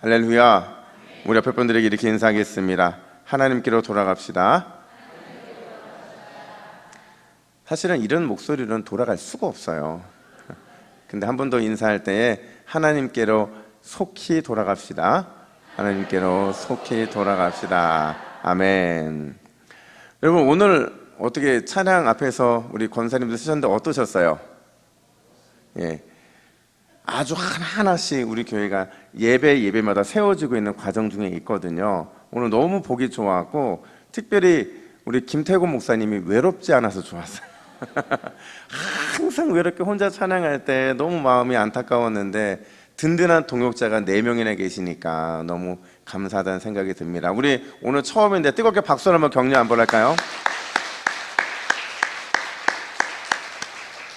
할렐루야. 우리 옆에 분들에게 이렇게 인사하겠습니다. 하나님께로 돌아갑시다. 사실은 이런 목소리로는 돌아갈 수가 없어요. 근데 한 번 더 인사할 때에 하나님께로 속히 돌아갑시다. 하나님께로 속히 돌아갑시다. 아멘. 여러분, 오늘 어떻게 찬양 앞에서 우리 권사님들 쓰셨는데 어떠셨어요? 예, 아주 하나하나씩 우리 교회가 예배마다 세워지고 있는 과정 중에 있거든요. 오늘 너무 보기 좋았고, 특별히 우리 김태곤 목사님이 외롭지 않아서 좋았어요. 항상 외롭게 혼자 찬양할 때 너무 마음이 안타까웠는데 든든한 동역자가 4명이나 계시니까 너무 감사하다는 생각이 듭니다. 우리 오늘 처음인데 뜨겁게 박수를 한번 격려 한번 할까요?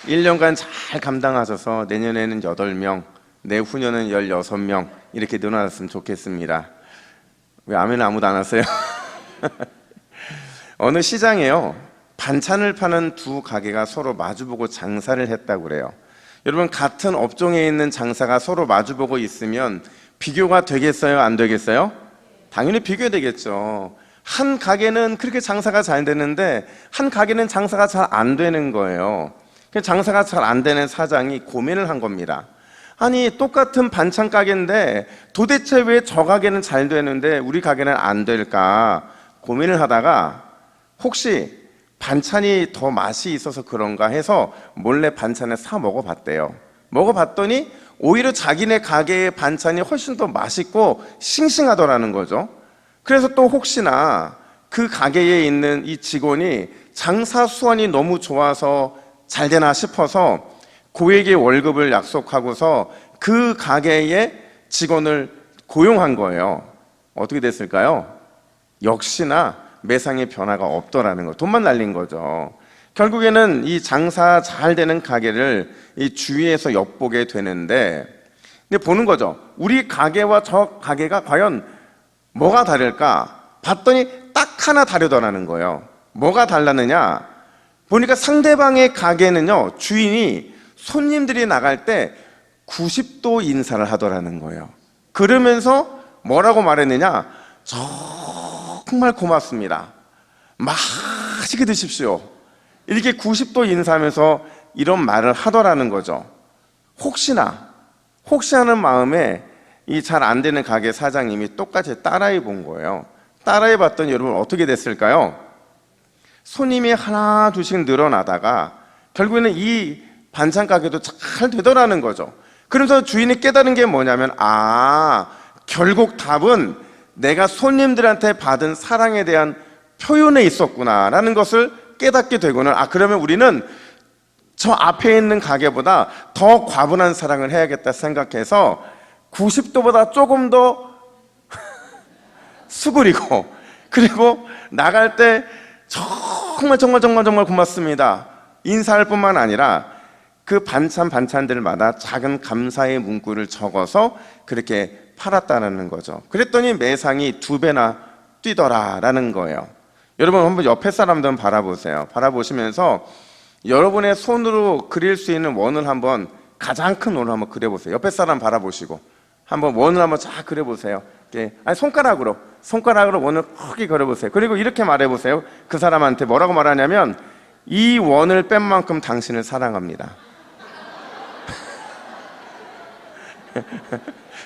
1년간 잘 감당하셔서 내년에는 8명, 내후년은 16명 이렇게 늘어났으면 좋겠습니다. 왜 아멘은 아무도 안 하세요? 어느 시장에요, 반찬을 파는 두 가게가 서로 마주보고 장사를 했다고 그래요. 여러분, 같은 업종에 있는 장사가 서로 마주보고 있으면 비교가 되겠어요? 안 되겠어요? 당연히 비교되겠죠. 한 가게는 그렇게 장사가 잘 되는데 한 가게는 장사가 잘 안 되는 거예요. 장사가 잘 안 되는 사장이 고민을 한 겁니다. 아니, 똑같은 반찬 가게인데 도대체 왜 저 가게는 잘 되는데 우리 가게는 안 될까 고민을 하다가 혹시 반찬이 더 맛이 있어서 그런가 해서 몰래 반찬을 사 먹어봤대요. 먹어봤더니 오히려 자기네 가게의 반찬이 훨씬 더 맛있고 싱싱하더라는 거죠. 그래서 또 혹시나 그 가게에 있는 이 직원이 장사 수완이 너무 좋아서 잘 되나 싶어서 고액의 월급을 약속하고서 그 가게의 직원을 고용한 거예요. 어떻게 됐을까요? 역시나 매상의 변화가 없더라는 거. 돈만 날린 거죠. 결국에는 이 장사 잘 되는 가게를 이 주위에서 엿보게 되는데, 근데 보는 거죠. 우리 가게와 저 가게가 과연 뭐가 다를까 봤더니 딱 하나 다르더라는 거예요. 뭐가 달랐느냐 보니까 상대방의 가게는요, 주인이 손님들이 나갈 때 90도 인사를 하더라는 거예요. 그러면서 뭐라고 말했느냐, 정말 고맙습니다, 맛있게 드십시오, 이렇게 90도 인사하면서 이런 말을 하더라는 거죠. 혹시 하는 마음에 이 잘 안 되는 가게 사장님이 똑같이 따라해 본 거예요. 따라해 봤더니 여러분 어떻게 됐을까요? 손님이 하나 둘씩 늘어나다가 결국에는 이 반찬 가게도 잘 되더라는 거죠. 그러면서 주인이 깨달은 게 뭐냐면, 결국 답은 내가 손님들한테 받은 사랑에 대한 표현에 있었구나라는 것을 깨닫게 되고는, 그러면 우리는 저 앞에 있는 가게보다 더 과분한 사랑을 해야겠다 생각해서 90도보다 조금 더 수그리고, 그리고 나갈 때 정말 고맙습니다 인사할 뿐만 아니라 그 반찬들마다 작은 감사의 문구를 적어서 그렇게 팔았다는 거죠. 그랬더니 매상이 2배나 뛰더라라는 거예요. 여러분, 한번 옆에 사람들 바라보세요. 바라보시면서 여러분의 손으로 그릴 수 있는 원을 한번, 가장 큰 원을 한번 그려보세요. 옆에 사람 바라보시고 한번 원을 한번 쫙 그려보세요. 손가락으로 원을 크게 그려보세요. 그리고 이렇게 말해보세요. 그 사람한테 뭐라고 말하냐면, 이 원을 뺀 만큼 당신을 사랑합니다.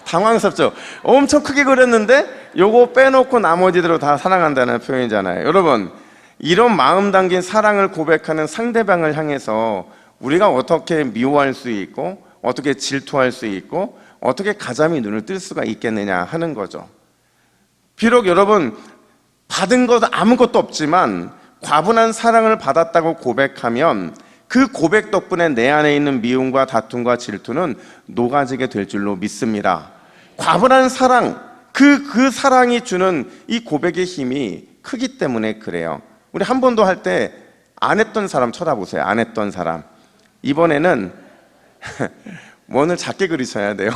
당황스럽죠? 엄청 크게 그렸는데 요거 빼놓고 나머지대로 다 사랑한다는 표현이잖아요. 여러분, 이런 마음 담긴 사랑을 고백하는 상대방을 향해서 우리가 어떻게 미워할 수 있고 어떻게 질투할 수 있고 어떻게 가자미 눈을 뜰 수가 있겠느냐 하는 거죠. 비록 여러분 받은 것 아무것도 없지만 과분한 사랑을 받았다고 고백하면 그 고백 덕분에 내 안에 있는 미움과 다툼과 질투는 녹아지게 될 줄로 믿습니다. 과분한 사랑, 그 사랑이 주는 이 고백의 힘이 크기 때문에 그래요. 우리 한 번도 할 때 안 했던 사람 쳐다보세요. 안 했던 사람. 이번에는 원을 작게 그리셔야 돼요.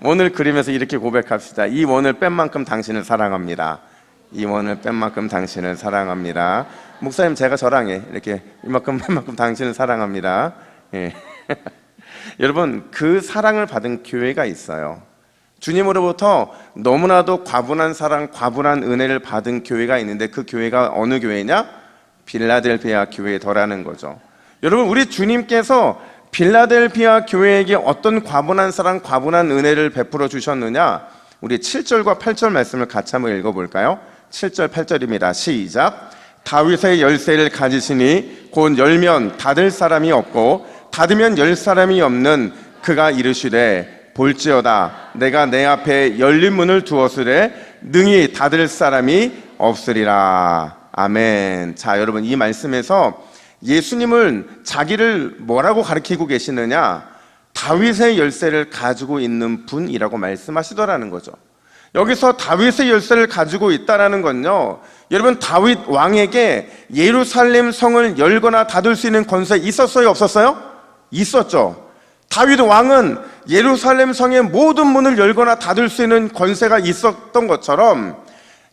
원을 그리면서 이렇게 고백합시다. 이 원을 뺀 만큼 당신을 사랑합니다. 이 원을 뺀 만큼 당신을 사랑합니다. 목사님, 제가 저랑해. 이렇게 이만큼 뺀 만큼 당신을 사랑합니다. 예. 여러분, 그 사랑을 받은 교회가 있어요. 주님으로부터 너무나도 과분한 사랑, 과분한 은혜를 받은 교회가 있는데 그 교회가 어느 교회냐? 빌라델비아 교회더라는 거죠. 여러분, 우리 주님께서 빌라델비아 교회에게 어떤 과분한 사랑, 과분한 은혜를 베풀어 주셨느냐? 우리 7절과 8절 말씀을 같이 한번 읽어볼까요? 7절, 8절입니다. 시작. 다윗의 열쇠를 가지시니 곧 열면 닫을 사람이 없고 닫으면 열 사람이 없는 그가 이르시되 볼지어다 내가 내 앞에 열린 문을 두었으되 능히 닫을 사람이 없으리라. 아멘. 자, 여러분, 이 말씀에서 예수님은 자기를 뭐라고 가리키고 계시느냐? 다윗의 열쇠를 가지고 있는 분이라고 말씀하시더라는 거죠. 여기서 다윗의 열쇠를 가지고 있다라는 건요, 여러분, 다윗 왕에게 예루살렘 성을 열거나 닫을 수 있는 권세 있었어요, 없었어요? 있었죠. 다윗 왕은 예루살렘 성의 모든 문을 열거나 닫을 수 있는 권세가 있었던 것처럼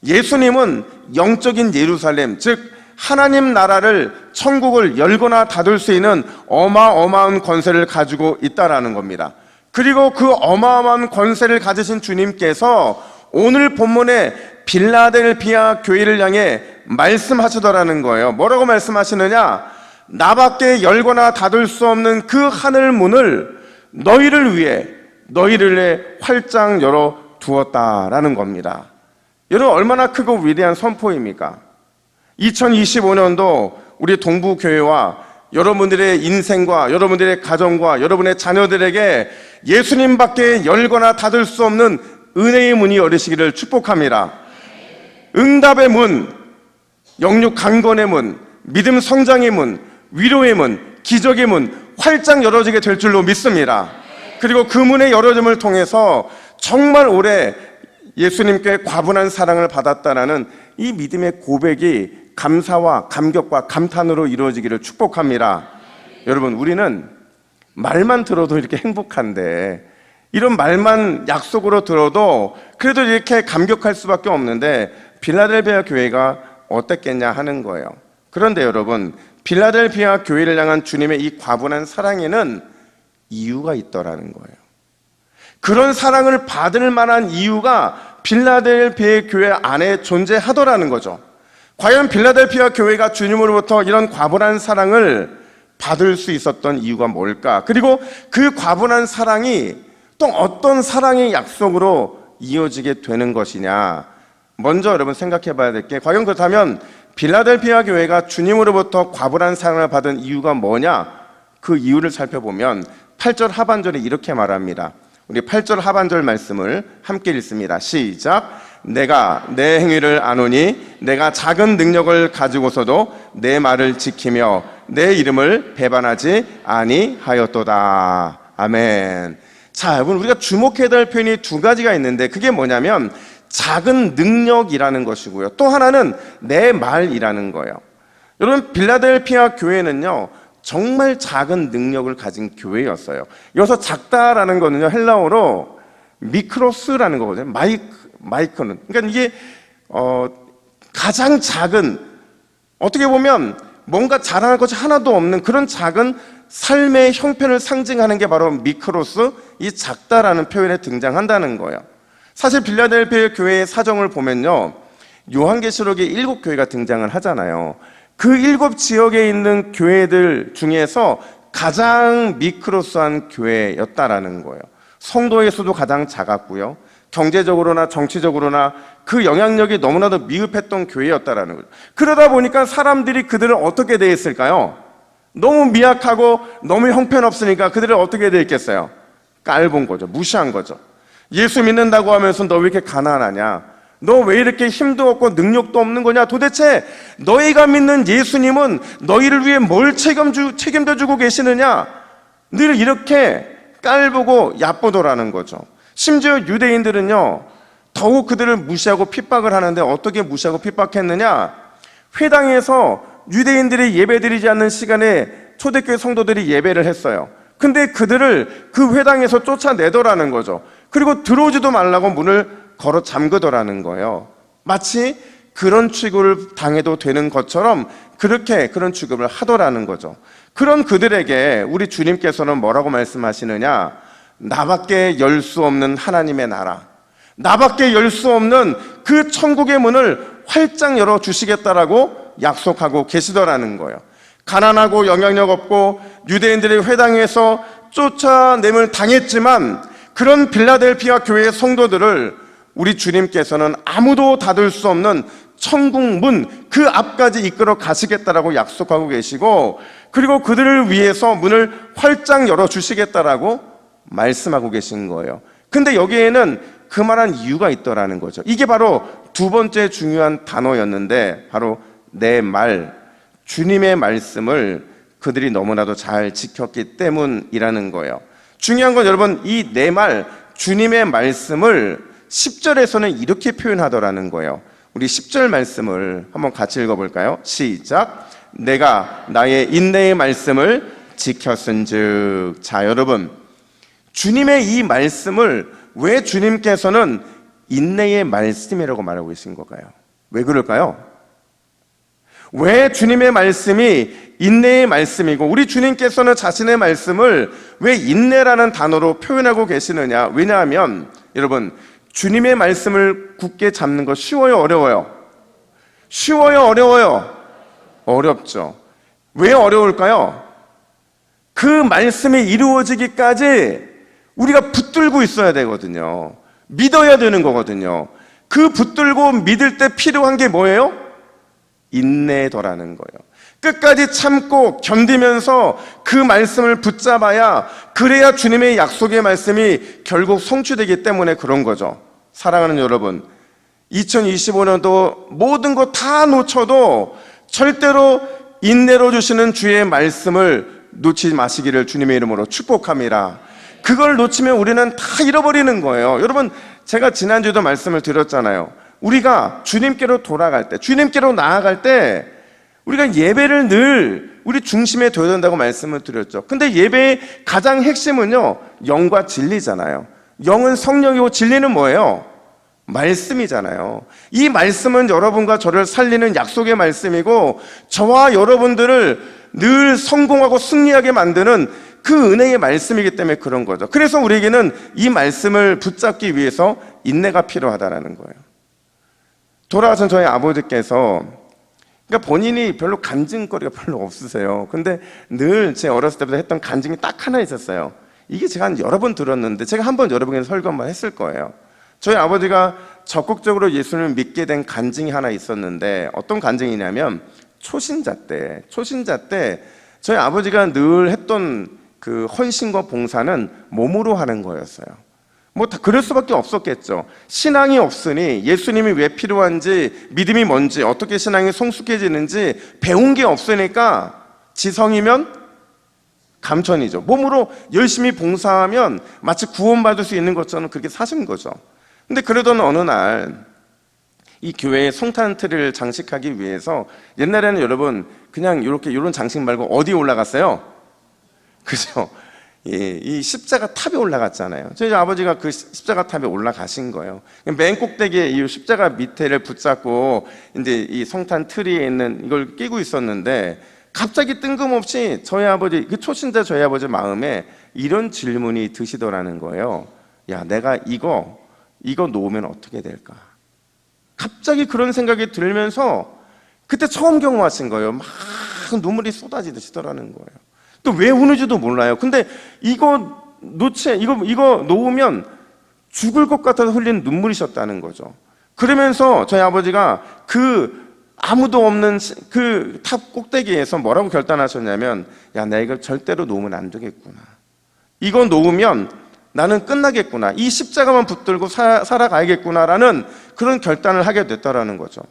예수님은 영적인 예루살렘, 즉 하나님 나라를, 천국을 열거나 닫을 수 있는 어마어마한 권세를 가지고 있다라는 겁니다. 그리고 그 어마어마한 권세를 가지신 주님께서 오늘 본문에 빌라델비아 교회를 향해 말씀하시더라는 거예요. 뭐라고 말씀하시느냐? 나밖에 열거나 닫을 수 없는 그 하늘 문을 너희를 위해 활짝 열어 두었다라는 겁니다. 여러분, 얼마나 크고 위대한 선포입니까? 2025년도 우리 동부교회와 여러분들의 인생과 여러분들의 가정과 여러분의 자녀들에게 예수님밖에 열거나 닫을 수 없는 은혜의 문이 열리시기를 축복합니다. 응답의 문, 영육 강건의 문, 믿음 성장의 문, 위로의 문, 기적의 문 활짝 열어지게 될 줄로 믿습니다. 그리고 그 문의 열어짐을 통해서 정말 올해 예수님께 과분한 사랑을 받았다라는 이 믿음의 고백이 감사와 감격과 감탄으로 이루어지기를 축복합니다. 여러분, 우리는 말만 들어도 이렇게 행복한데, 이런 말만 약속으로 들어도 그래도 이렇게 감격할 수밖에 없는데 빌라델비아 교회가 어땠겠냐 하는 거예요. 그런데 여러분, 빌라델비아 교회를 향한 주님의 이 과분한 사랑에는 이유가 있더라는 거예요. 그런 사랑을 받을 만한 이유가 빌라델비아 교회 안에 존재하더라는 거죠. 과연 빌라델비아 교회가 주님으로부터 이런 과분한 사랑을 받을 수 있었던 이유가 뭘까? 그리고 그 과분한 사랑이 또 어떤 사랑의 약속으로 이어지게 되는 것이냐? 먼저 여러분 생각해 봐야 될 게, 과연 그렇다면 빌라델비아 교회가 주님으로부터 과분한 사랑을 받은 이유가 뭐냐? 그 이유를 살펴보면 8절 하반절에 이렇게 말합니다. 우리 8절 하반절 말씀을 함께 읽습니다. 시작. 내가 내 행위를 아노니 내가 작은 능력을 가지고서도 내 말을 지키며 내 이름을 배반하지 아니하였도다. 아멘. 자, 여러분, 우리가 주목해야 될 표현이 두 가지가 있는데 그게 뭐냐면 작은 능력이라는 것이고요, 또 하나는 내 말이라는 거예요. 여러분, 빌라델비아 교회는요 정말 작은 능력을 가진 교회였어요. 여기서 작다라는 거는요 헬라어로 미크로스라는 거거든요. 마이크는, 그러니까 이게 가장 작은, 어떻게 보면 뭔가 자랑할 것이 하나도 없는 그런 작은 삶의 형편을 상징하는 게 바로 미크로스, 이 작다라는 표현에 등장한다는 거예요. 사실 빌라델비아 교회의 사정을 보면요, 요한계시록에 7교회가 등장을 하잖아요. 그 7지역에 있는 교회들 중에서 가장 미크로스한 교회였다라는 거예요. 성도의 수도 가장 작았고요, 경제적으로나 정치적으로나 그 영향력이 너무나도 미흡했던 교회였다라는 거죠. 그러다 보니까 사람들이 그들을 어떻게 대했을까요? 너무 미약하고 너무 형편없으니까 그들을 어떻게 대했겠어요? 깔본 거죠. 무시한 거죠. 예수 믿는다고 하면서 너 왜 이렇게 가난하냐? 너 왜 이렇게 힘도 없고 능력도 없는 거냐? 도대체 너희가 믿는 예수님은 너희를 위해 뭘 책임져 주고 계시느냐? 늘 이렇게 깔보고 얕보더라는 거죠. 심지어 유대인들은요 더욱 그들을 무시하고 핍박을 하는데, 어떻게 무시하고 핍박했느냐? 회당에서 유대인들이 예배드리지 않는 시간에 초대교회 성도들이 예배를 했어요. 근데 그들을 그 회당에서 쫓아내더라는 거죠. 그리고 들어오지도 말라고 문을 걸어 잠그더라는 거예요. 마치 그런 취급을 당해도 되는 것처럼 그렇게 그런 취급을 하더라는 거죠. 그런 그들에게 우리 주님께서는 뭐라고 말씀하시느냐? 나밖에 열 수 없는 하나님의 나라, 나밖에 열 수 없는 그 천국의 문을 활짝 열어주시겠다라고 약속하고 계시더라는 거예요. 가난하고 영향력 없고 유대인들의 회당에서 쫓아냄을 당했지만 그런 빌라델피아 교회의 성도들을 우리 주님께서는 아무도 닫을 수 없는 천국 문 그 앞까지 이끌어 가시겠다라고 약속하고 계시고, 그리고 그들을 위해서 문을 활짝 열어주시겠다라고 말씀하고 계신 거예요. 근데 여기에는 그만한 이유가 있더라는 거죠. 이게 바로 두 번째 중요한 단어였는데, 바로 내 말, 주님의 말씀을 그들이 너무나도 잘 지켰기 때문이라는 거예요. 중요한 건 여러분, 이 내 말, 주님의 말씀을 10절에서는 이렇게 표현하더라는 거예요. 우리 10절 말씀을 한번 같이 읽어볼까요? 시작. 내가 나의 인내의 말씀을 지켰은즉. 자, 여러분, 주님의 이 말씀을 왜 주님께서는 인내의 말씀이라고 말하고 계신 걸까요? 왜 그럴까요? 왜 주님의 말씀이 인내의 말씀이고 우리 주님께서는 자신의 말씀을 왜 인내라는 단어로 표현하고 계시느냐? 왜냐하면 여러분, 주님의 말씀을 굳게 잡는 거 쉬워요, 어려워요? 쉬워요, 어려워요? 어렵죠. 왜 어려울까요? 그 말씀이 이루어지기까지 우리가 붙들고 있어야 되거든요. 믿어야 되는 거거든요. 그 붙들고 믿을 때 필요한 게 뭐예요? 인내더라는 거예요. 끝까지 참고 견디면서 그 말씀을 붙잡아야, 그래야 주님의 약속의 말씀이 결국 성취되기 때문에 그런 거죠. 사랑하는 여러분, 2025년도 모든 거 다 놓쳐도 절대로 인내로 주시는 주의 말씀을 놓치지 마시기를 주님의 이름으로 축복합니다. 그걸 놓치면 우리는 다 잃어버리는 거예요. 여러분, 제가 지난주에도 말씀을 드렸잖아요. 우리가 주님께로 돌아갈 때, 주님께로 나아갈 때 우리가 예배를 늘 우리 중심에 둬야 된다고 말씀을 드렸죠. 근데 예배의 가장 핵심은요, 영과 진리잖아요. 영은 성령이고 진리는 뭐예요? 말씀이잖아요. 이 말씀은 여러분과 저를 살리는 약속의 말씀이고, 저와 여러분들을 늘 성공하고 승리하게 만드는 그 은혜의 말씀이기 때문에 그런 거죠. 그래서 우리에게는 이 말씀을 붙잡기 위해서 인내가 필요하다는 거예요. 돌아가신 저희 아버지께서, 그러니까 본인이 별로 간증거리가 별로 없으세요. 근데 늘 제 어렸을 때부터 했던 간증이 딱 하나 있었어요. 이게 제가 한 여러 번 들었는데 제가 한번 여러분에게 설교 한번 했을 거예요. 저희 아버지가 적극적으로 예수님을 믿게 된 간증이 하나 있었는데, 어떤 간증이냐면 초신자 때 저희 아버지가 늘 했던 그 헌신과 봉사는 몸으로 하는 거였어요. 뭐 다 그럴 수밖에 없었겠죠. 신앙이 없으니 예수님이 왜 필요한지, 믿음이 뭔지, 어떻게 신앙이 성숙해지는지 배운 게 없으니까 지성이면 감천이죠. 몸으로 열심히 봉사하면 마치 구원받을 수 있는 것처럼 그렇게 사신 거죠. 근데 그러던 어느 날 이 교회의 성탄 트리를 장식하기 위해서, 옛날에는 여러분 그냥 이런 장식 말고 어디에 올라갔어요? 그죠? 이 십자가 탑에 올라갔잖아요. 저희 아버지가 그 십자가 탑에 올라가신 거예요. 맨 꼭대기에 이 십자가 밑에를 붙잡고 이제 이 성탄 트리에 있는 이걸 끼고 있었는데, 갑자기 뜬금없이 저희 아버지, 그 초신자 저희 아버지 마음에 이런 질문이 드시더라는 거예요. 야, 내가 이거 놓으면 어떻게 될까? 갑자기 그런 생각이 들면서 그때 처음 경험하신 거예요. 막 눈물이 쏟아지시더라는 거예요. 또 왜 우는지도 몰라요. 근데 이거 놓으면 죽을 것 같아서 흘린 눈물이셨다는 거죠. 그러면서 저희 아버지가 그 아무도 없는 그 탑 꼭대기에서 뭐라고 결단하셨냐면, 야, 내가 이걸 절대로 놓으면 안 되겠구나. 이거 놓으면 나는 끝나겠구나. 이 십자가만 붙들고 살아가야겠구나라는 그런 결단을 하게 됐다라는 거죠.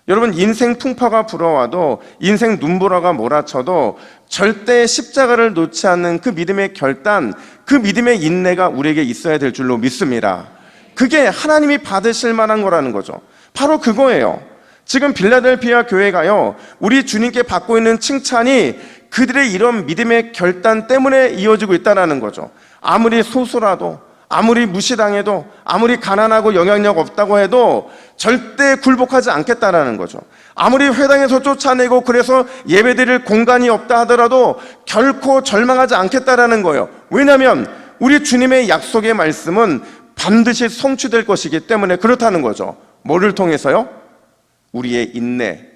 여러분, 인생 풍파가 불어와도, 인생 눈보라가 몰아쳐도 절대 십자가를 놓지 않는 그 믿음의 결단, 그 믿음의 인내가 우리에게 있어야 될 줄로 믿습니다. 그게 하나님이 받으실 만한 거라는 거죠. 바로 그거예요. 지금 빌라델피아 교회가요, 우리 주님께 받고 있는 칭찬이 그들의 이런 믿음의 결단 때문에 이어지고 있다는 거죠. 아무리 소수라도, 아무리 무시당해도, 아무리 가난하고 영향력 없다고 해도 절대 굴복하지 않겠다라는 거죠. 아무리 회당에서 쫓아내고 그래서 예배드릴 공간이 없다 하더라도 결코 절망하지 않겠다라는 거예요. 왜냐하면 우리 주님의 약속의 말씀은 반드시 성취될 것이기 때문에 그렇다는 거죠. 뭐를 통해서요? 우리의 인내,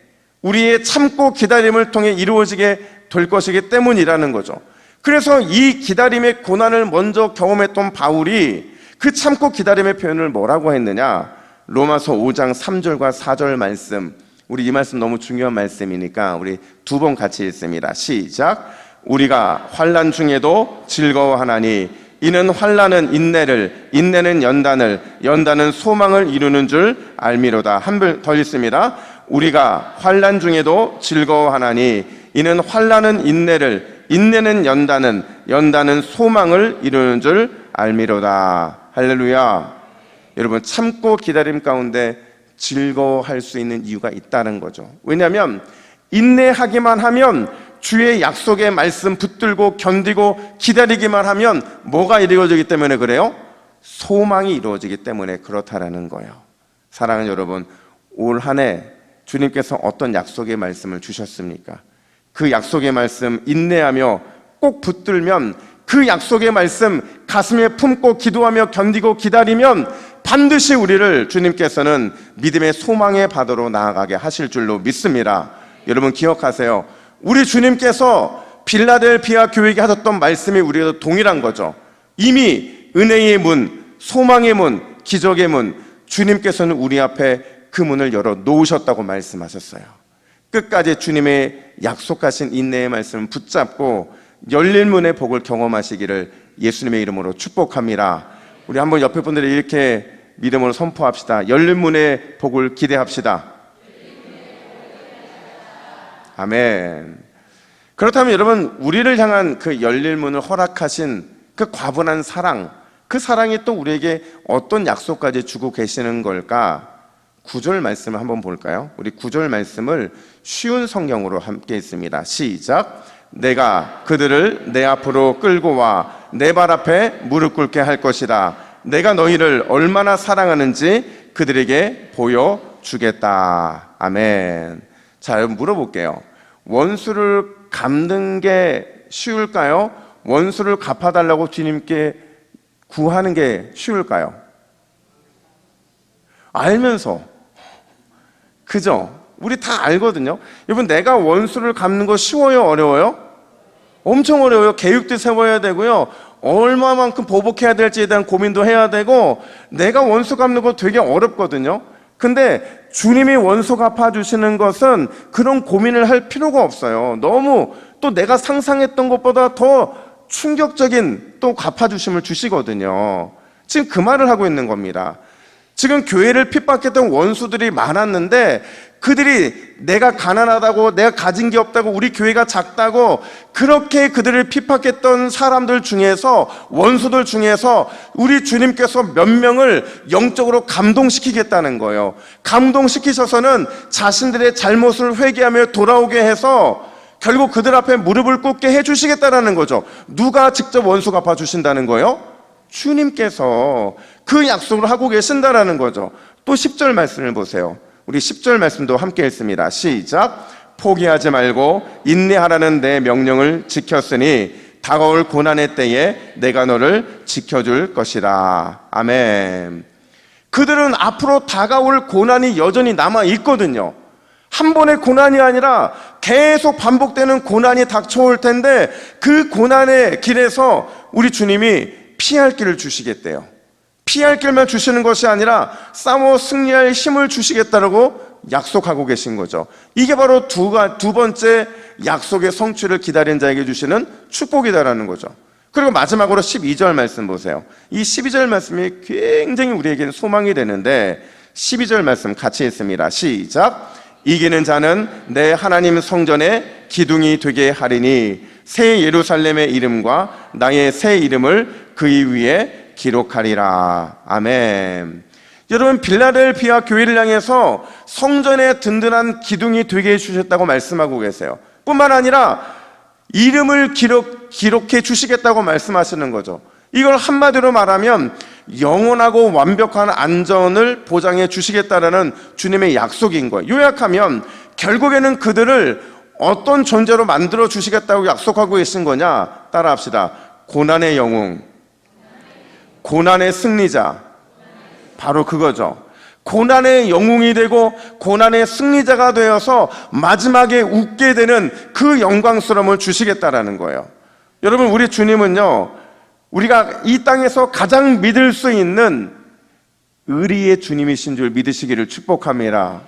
우리의 참고 기다림을 통해 이루어지게 될 것이기 때문이라는 거죠. 그래서 이 기다림의 고난을 먼저 경험했던 바울이 그 참고 기다림의 표현을 뭐라고 했느냐? 로마서 5장 3절과 4절 말씀, 우리 이 말씀 너무 중요한 말씀이니까 우리 두 번 같이 읽습니다. 시작. 우리가 환난 중에도 즐거워하나니 이는 환난은 인내를, 인내는 연단을, 연단은 소망을 이루는 줄 알미로다. 한 번 더 읽습니다. 우리가 환난 중에도 즐거워하나니 이는 환난은 인내를, 인내는 연단은, 연단은 소망을 이루는 줄 알미로다. 할렐루야. 여러분, 참고 기다림 가운데 즐거워할 수 있는 이유가 있다는 거죠. 왜냐하면 인내하기만 하면, 주의 약속의 말씀 붙들고 견디고 기다리기만 하면 뭐가 이루어지기 때문에 그래요? 소망이 이루어지기 때문에 그렇다라는 거예요. 사랑하는 여러분, 올 한 해 주님께서 어떤 약속의 말씀을 주셨습니까? 그 약속의 말씀 인내하며 꼭 붙들면, 그 약속의 말씀 가슴에 품고 기도하며 견디고 기다리면 반드시 우리를 주님께서는 믿음의 소망의 바다로 나아가게 하실 줄로 믿습니다. 여러분 기억하세요. 우리 주님께서 빌라델피아 교회에게 하셨던 말씀이 우리에도 동일한 거죠. 이미 은혜의 문, 소망의 문, 기적의 문, 주님께서는 우리 앞에 그 문을 열어 놓으셨다고 말씀하셨어요. 끝까지 주님의 약속하신 인내의 말씀을 붙잡고 열린 문의 복을 경험하시기를 예수님의 이름으로 축복합니다. 우리 한번 옆에 분들이 이렇게 믿음으로 선포합시다. 열린 문의 복을 기대합시다. 아멘. 그렇다면 여러분, 우리를 향한 그 열린 문을 허락하신 그 과분한 사랑, 그 사랑이 또 우리에게 어떤 약속까지 주고 계시는 걸까? 9절 말씀을 한번 볼까요? 우리 9절 말씀을 쉬운 성경으로 함께 있습니다. 시작. 내가 그들을 내 앞으로 끌고 와 내 발 앞에 무릎 꿇게 할 것이다. 내가 너희를 얼마나 사랑하는지 그들에게 보여주겠다. 아멘. 자, 여러분 물어볼게요. 원수를 갚는 게 쉬울까요? 원수를 갚아달라고 주님께 구하는 게 쉬울까요? 알면서, 그죠? 우리 다 알거든요. 여러분, 내가 원수를 갚는 거 쉬워요? 어려워요? 엄청 어려워요. 계획도 세워야 되고요, 얼마만큼 보복해야 될지에 대한 고민도 해야 되고, 내가 원수 갚는 거 되게 어렵거든요. 근데 주님이 원수 갚아주시는 것은 그런 고민을 할 필요가 없어요. 너무 또 내가 상상했던 것보다 더 충격적인 또 갚아주심을 주시거든요. 지금 그 말을 하고 있는 겁니다. 지금 교회를 핍박했던 원수들이 많았는데, 그들이 내가 가난하다고, 내가 가진 게 없다고, 우리 교회가 작다고 그렇게 그들을 핍박했던 사람들 중에서, 원수들 중에서 우리 주님께서 몇 명을 영적으로 감동시키겠다는 거예요. 감동시키셔서는 자신들의 잘못을 회개하며 돌아오게 해서 결국 그들 앞에 무릎을 꿇게 해주시겠다는 거죠. 누가 직접 원수 갚아주신다는 거예요? 주님께서 그 약속을 하고 계신다라는 거죠. 또 10절 말씀을 보세요. 우리 10절 말씀도 함께 읽습니다. 시작. 포기하지 말고 인내하라는 내 명령을 지켰으니 다가올 고난의 때에 내가 너를 지켜줄 것이라. 아멘. 그들은 앞으로 다가올 고난이 여전히 남아 있거든요. 한 번의 고난이 아니라 계속 반복되는 고난이 닥쳐올 텐데, 그 고난의 길에서 우리 주님이 피할 길을 주시겠대요. 피할 길만 주시는 것이 아니라 싸워 승리할 힘을 주시겠다고 약속하고 계신 거죠. 이게 바로 두 번째 약속의 성취를 기다린 자에게 주시는 축복이다라는 거죠. 그리고 마지막으로 12절 말씀 보세요. 이 12절 말씀이 굉장히 우리에게는 소망이 되는데, 12절 말씀 같이 읽습니다. 시작. 이기는 자는 내 하나님 성전의 기둥이 되게 하리니 새 예루살렘의 이름과 나의 새 이름을 그 위에 기록하리라. 아멘. 여러분, 빌라델피아 교회를 향해서 성전의 든든한 기둥이 되게 해주셨다고 말씀하고 계세요. 뿐만 아니라 이름을 기록해 주시겠다고 말씀하시는 거죠. 이걸 한마디로 말하면 영원하고 완벽한 안전을 보장해 주시겠다라는 주님의 약속인 거예요. 요약하면 결국에는 그들을 어떤 존재로 만들어 주시겠다고 약속하고 계신 거냐? 따라합시다. 고난의 영웅, 고난의 승리자, 바로 그거죠. 고난의 영웅이 되고 고난의 승리자가 되어서 마지막에 웃게 되는 그 영광스러움을 주시겠다라는 거예요. 여러분, 우리 주님은요, 우리가 이 땅에서 가장 믿을 수 있는 의리의 주님이신 줄 믿으시기를 축복합니다.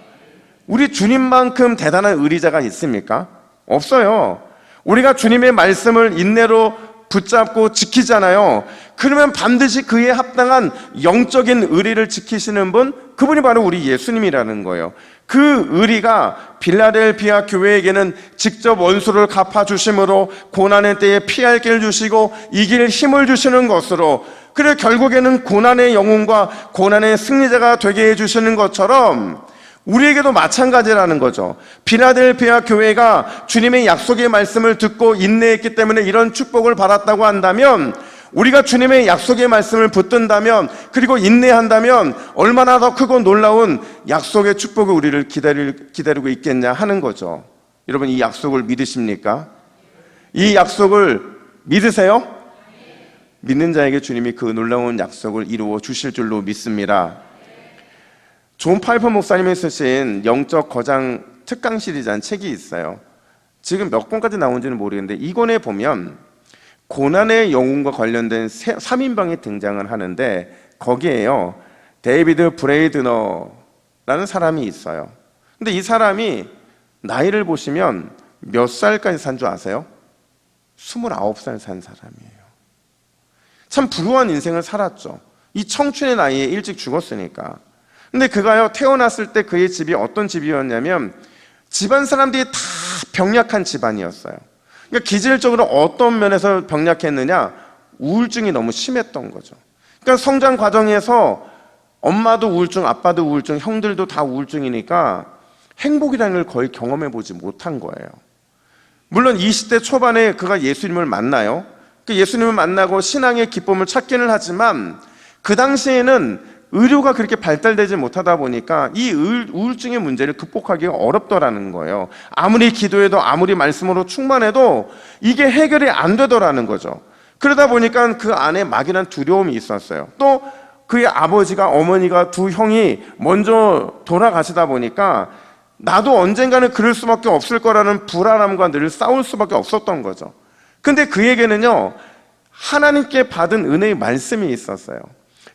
우리 주님만큼 대단한 의리자가 있습니까? 없어요. 우리가 주님의 말씀을 인내로 붙잡고 지키잖아요. 그러면 반드시 그에 합당한 영적인 의리를 지키시는 분, 그분이 바로 우리 예수님이라는 거예요. 그 의리가 빌라델피아 교회에게는 직접 원수를 갚아주심으로 고난의 때에 피할 길을 주시고 이길 힘을 주시는 것으로, 그래 결국에는 고난의 영웅과 고난의 승리자가 되게 해주시는 것처럼 우리에게도 마찬가지라는 거죠. 빌라델피아 교회가 주님의 약속의 말씀을 듣고 인내했기 때문에 이런 축복을 받았다고 한다면, 우리가 주님의 약속의 말씀을 붙든다면, 그리고 인내한다면 얼마나 더 크고 놀라운 약속의 축복이 우리를 기다리고 있겠냐 하는 거죠. 여러분, 이 약속을 믿으십니까? 이 약속을 믿으세요? 믿는 자에게 주님이 그 놀라운 약속을 이루어 주실 줄로 믿습니다. 존 파이퍼 목사님이 쓰신 영적 거장 특강 시리즈라는 책이 있어요. 지금 몇 권까지 나온지는 모르겠는데 이 권에 보면 고난의 영웅과 관련된 3인방이 등장을 하는데, 거기에요 데이비드 브레이드너라는 사람이 있어요. 근데 이 사람이 나이를 보시면 몇 살까지 산 줄 아세요? 29살 산 사람이에요. 참 불우한 인생을 살았죠. 이 청춘의 나이에 일찍 죽었으니까. 근데 그가요, 태어났을 때 그의 집이 어떤 집이었냐면 집안 사람들이 다 병약한 집안이었어요. 그러니까 기질적으로 어떤 면에서 병약했느냐, 우울증이 너무 심했던 거죠. 그러니까 성장 과정에서 엄마도 우울증, 아빠도 우울증, 형들도 다 우울증이니까 행복이라는 걸 거의 경험해 보지 못한 거예요. 물론 20대 초반에 그가 예수님을 만나요. 그 예수님을 만나고 신앙의 기쁨을 찾기는 하지만 그 당시에는 의료가 그렇게 발달되지 못하다 보니까 이 우울증의 문제를 극복하기가 어렵더라는 거예요. 아무리 기도해도 아무리 말씀으로 충만해도 이게 해결이 안 되더라는 거죠. 그러다 보니까 그 안에 막연한 두려움이 있었어요. 또 그의 아버지가, 어머니가, 두 형이 먼저 돌아가시다 보니까 나도 언젠가는 그럴 수밖에 없을 거라는 불안함과 늘 싸울 수밖에 없었던 거죠. 근데 그에게는요, 하나님께 받은 은혜의 말씀이 있었어요.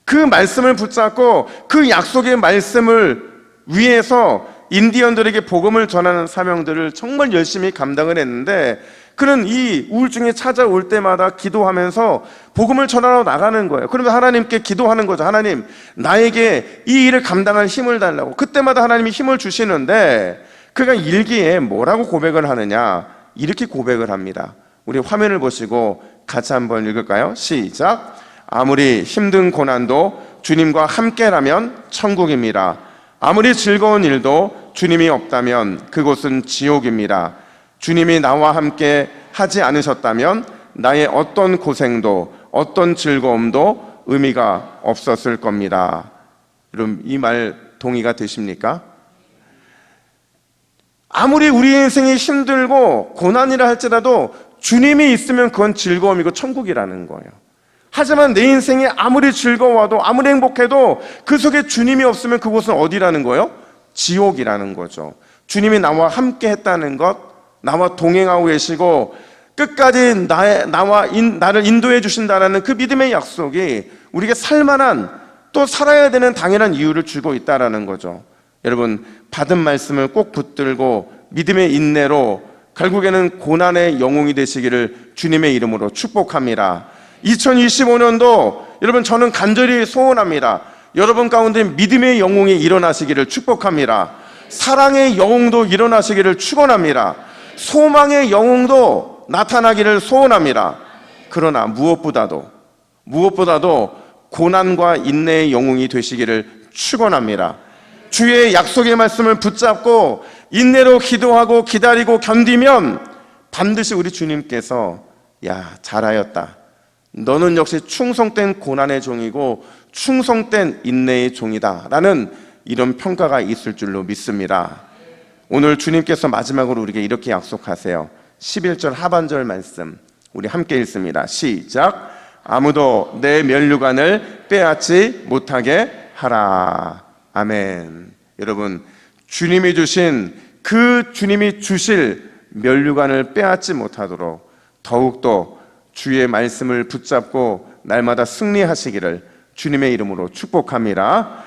그 말씀을 붙잡고 그 약속의 말씀을 위해서 인디언들에게 복음을 전하는 사명들을 정말 열심히 감당을 했는데, 그는 이 우울증이 찾아올 때마다 기도하면서 복음을 전하러 나가는 거예요. 그러면 하나님께 기도하는 거죠. 하나님, 나에게 이 일을 감당할 힘을 달라고. 그때마다 하나님이 힘을 주시는데, 그가 일기에 뭐라고 고백을 하느냐, 이렇게 고백을 합니다. 우리 화면을 보시고 같이 한번 읽을까요? 시작. 아무리 힘든 고난도 주님과 함께라면 천국입니다. 아무리 즐거운 일도 주님이 없다면 그곳은 지옥입니다. 주님이 나와 함께 하지 않으셨다면 나의 어떤 고생도 어떤 즐거움도 의미가 없었을 겁니다. 여러분, 이 말 동의가 되십니까? 아무리 우리 인생이 힘들고 고난이라 할지라도 주님이 있으면 그건 즐거움이고 천국이라는 거예요. 하지만 내 인생이 아무리 즐거워도 아무리 행복해도 그 속에 주님이 없으면 그곳은 어디라는 거예요? 지옥이라는 거죠. 주님이 나와 함께 했다는 것, 나와 동행하고 계시고 끝까지 나를 인도해 주신다는 그 믿음의 약속이 우리에게 살만한, 또 살아야 되는 당연한 이유를 주고 있다는 거죠. 여러분, 받은 말씀을 꼭 붙들고 믿음의 인내로 결국에는 고난의 영웅이 되시기를 주님의 이름으로 축복합니다. 2025년도 여러분, 저는 간절히 소원합니다. 여러분 가운데 믿음의 영웅이 일어나시기를 축복합니다. 사랑의 영웅도 일어나시기를 축원합니다. 소망의 영웅도 나타나기를 소원합니다. 그러나 무엇보다도 고난과 인내의 영웅이 되시기를 축원합니다. 주의 약속의 말씀을 붙잡고 인내로 기도하고 기다리고 견디면 반드시 우리 주님께서 야, 잘하였다, 너는 역시 충성된 고난의 종이고 충성된 인내의 종이다 라는 이런 평가가 있을 줄로 믿습니다. 오늘 주님께서 마지막으로 우리에게 이렇게 약속하세요. 11절 하반절 말씀 우리 함께 읽습니다. 시작. 아무도 내 면류관을 빼앗지 못하게 하라. 아멘. 여러분, 주님이 주실 면류관을 빼앗지 못하도록 더욱더 주의 말씀을 붙잡고 날마다 승리하시기를 주님의 이름으로 축복합니다.